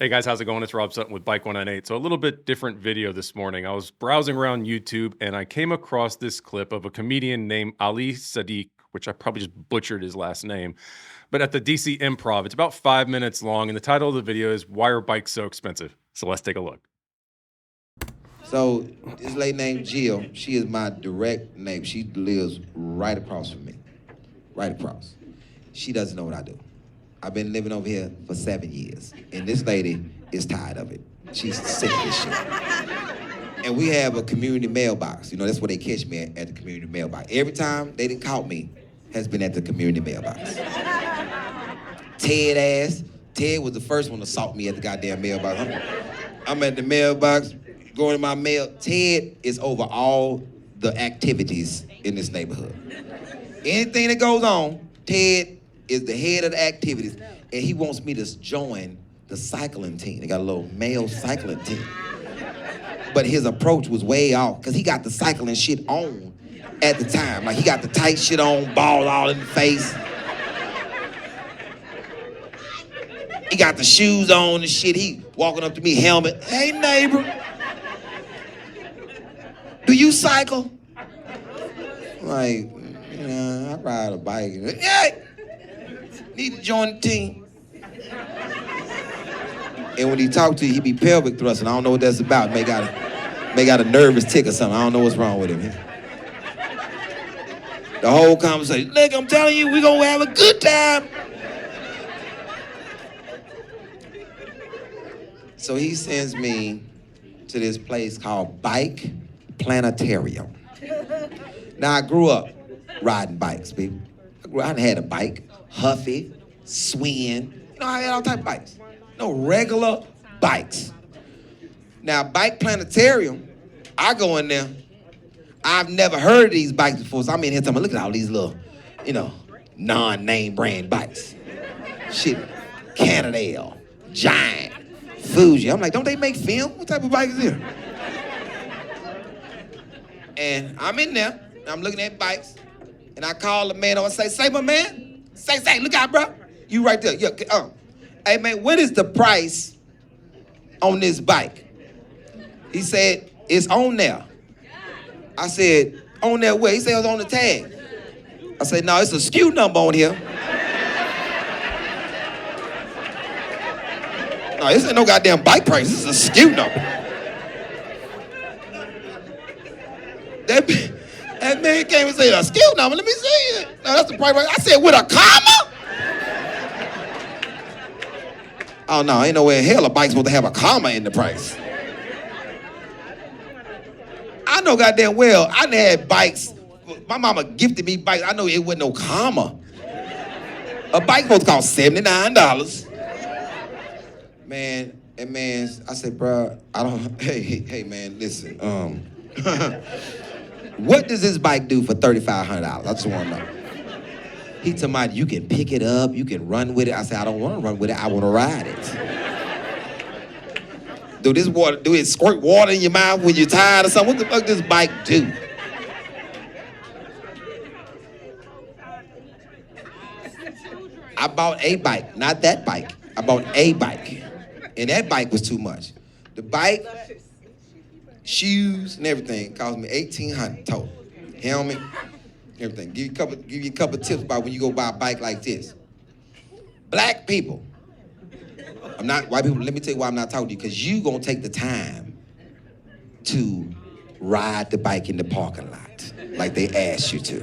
Hey guys, how's it going? It's Rob Sutton with Bike 198. So a little bit different video this morning. I was browsing around YouTube and I came across this clip of a comedian named Ali Siddiq, which I probably just butchered his last name, but at the DC Improv. It's about 5 minutes long and the title of the video is "Why Are Bikes So Expensive?" So let's take a look. So this lady named Jill, she is my direct neighbor. She lives right across from me, right across. She doesn't know what I do. I've been living over here for 7 years, and this lady is tired of it. She's sick of this shit. And we have a community mailbox. You know, that's where they catch me at the community mailbox. Every time they done caught me has been at the community mailbox. Ted was the first one to assault me at the goddamn mailbox. I'm at the mailbox, going to my mail. Ted is over all the activities in this neighborhood. Anything that goes on, Ted is the head of the activities, and he wants me to join the cycling team. They got a little male cycling team. But his approach was way off, because he got the cycling shit on at the time. Like, he got the tight shit on, ball all in the face. He got the shoes on and shit. He walking up to me, helmet. Hey, neighbor. Do you cycle? Like, I ride a bike. Hey! Need to join the team. And when he talk to you, he be pelvic thrusting. I don't know what that's about. May got a nervous tick or something. I don't know what's wrong with him. The whole conversation, look, I'm telling you, we gonna have a good time. So he sends me to this place called Bike Planetarium. Now, I grew up riding bikes, people. I done had a bike. Huffy, Swin. You know, I had all type of bikes. No regular bikes. Now, Bike Planetarium, I go in there. I've never heard of these bikes before, so I'm in here talking, look at all these little, non-name brand bikes. Shit, Cannondale, Giant, Fuji. I'm like, don't they make film? What type of bike is here? And I'm in there, and I'm looking at bikes, and I call the man over and say, my man, Say, look out, bro. You right there. Yeah, hey, man, what is the price on this bike? He said, it's on there. I said, on there where? He said it was on the tag. I said, no, it's a SKU number on here. No, this ain't no goddamn bike price. This is a SKU number. That man came and said, a SKU number, let me see it. No, that's the price. I said, with a comma? Oh, no, ain't no way in hell a bike's supposed to have a comma in the price. I know goddamn well, I done had bikes. My mama gifted me bikes. I know it wasn't no comma. A bike supposed to cost $79. Man, I said, bro, hey, man, listen, what does this bike do for $3,500? I just want to know. He told me, you can pick it up, you can run with it. I said, I don't want to run with it, I want to ride it. Do it squirt water in your mouth when you're tired or something? What the fuck does this bike do? I bought a bike, not that bike. I bought a bike. And that bike was too much. The bike, shoes and everything cost me $1,800 total. Helmet, everything. Give you a couple tips about when you go buy a bike like this. Black people, I'm not white people. Let me tell you why I'm not talking to you. Because you gonna take the time to ride the bike in the parking lot like they asked you to.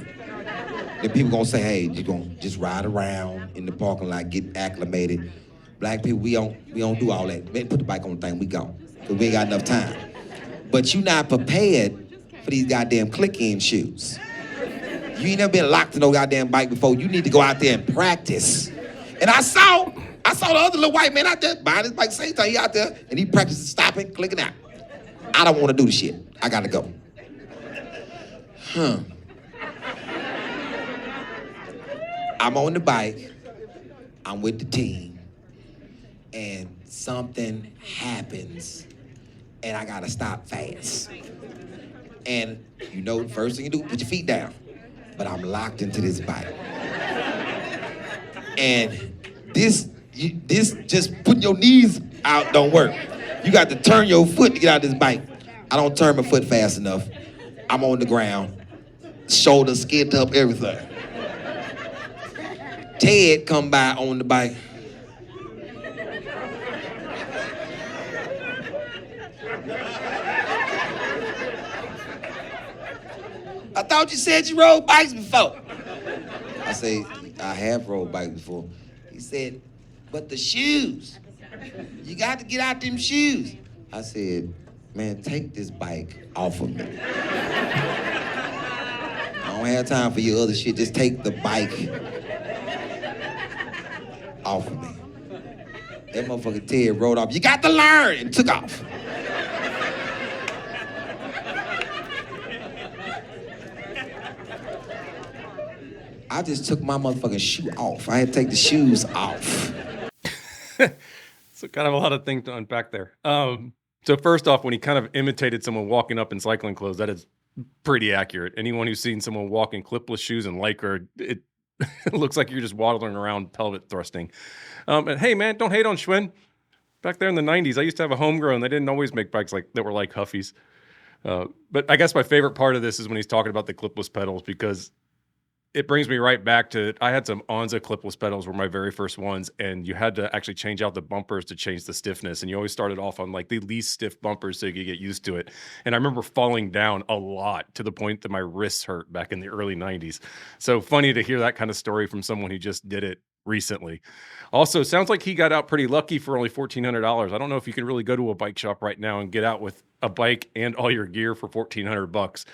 Then people gonna say, hey, you gonna just ride around in the parking lot, get acclimated. Black people, we don't do all that. Man, put the bike on the thing, we go. Because we ain't got enough time. But you not prepared for these goddamn click-in shoes. You ain't never been locked to no goddamn bike before. You need to go out there and practice. And I saw the other little white man out there buying his bike same time he out there, and he practices stopping, clicking out. I don't want to do the shit. I gotta go. I'm on the bike. I'm with the team. And something happens. And I gotta stop fast. And the first thing you do, put your feet down. But I'm locked into this bike. And this This just putting your knees out don't work. You got to turn your foot to get out of this bike. I don't turn my foot fast enough. I'm on the ground, shoulder skint up, everything. Ted come by on the bike. I thought you said you rode bikes before. I say, I have rode bikes before. He said, but the shoes. You got to get out them shoes. I said, man, take this bike off of me. I don't have time for your other shit. Just take the bike off of me. That motherfucker Ted rode off. You got to learn, and took off. I just took my motherfucking shoe off. I had to take the shoes off. So kind of a lot of things to unpack there. So first off, when he kind of imitated someone walking up in cycling clothes, that is pretty accurate. Anyone who's seen someone walk in clipless shoes and Lycra, it looks like you're just waddling around pelvic thrusting. And hey, man, don't hate on Schwinn. Back there in the 90s, I used to have a homegrown. They didn't always make bikes that were like Huffies. But I guess my favorite part of this is when he's talking about the clipless pedals, because it brings me right back to, I had some Onza clipless pedals were my very first ones, and you had to actually change out the bumpers to change the stiffness. And you always started off on like the least stiff bumpers so you could get used to it. And I remember falling down a lot to the point that my wrists hurt back in the early 90s. So funny to hear that kind of story from someone who just did it recently. Also, sounds like he got out pretty lucky for only $1,400. I don't know if you can really go to a bike shop right now and get out with a bike and all your gear for $1,400.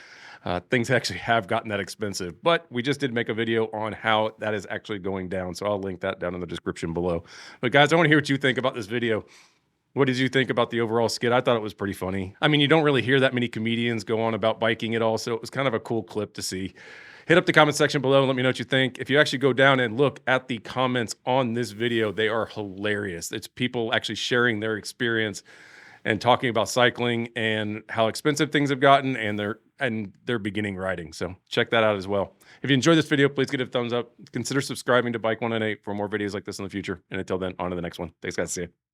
Things actually have gotten that expensive, but we just did make a video on how that is actually going down. So I'll link that down in the description below. But guys, I want to hear what you think about this video. What did you think about the overall skit? I thought it was pretty funny. I mean, you don't really hear that many comedians go on about biking at all, so it was kind of a cool clip to see. Hit up the comment section below and let me know what you think. If you actually go down and look at the comments on this video, they are hilarious. It's people actually sharing their experience and talking about cycling and how expensive things have gotten and their beginning riding. So check that out as well. If you enjoyed this video, please give it a thumbs up. Consider subscribing to Bike 198 for more videos like this in the future. And until then, on to the next one. Thanks, guys. See you.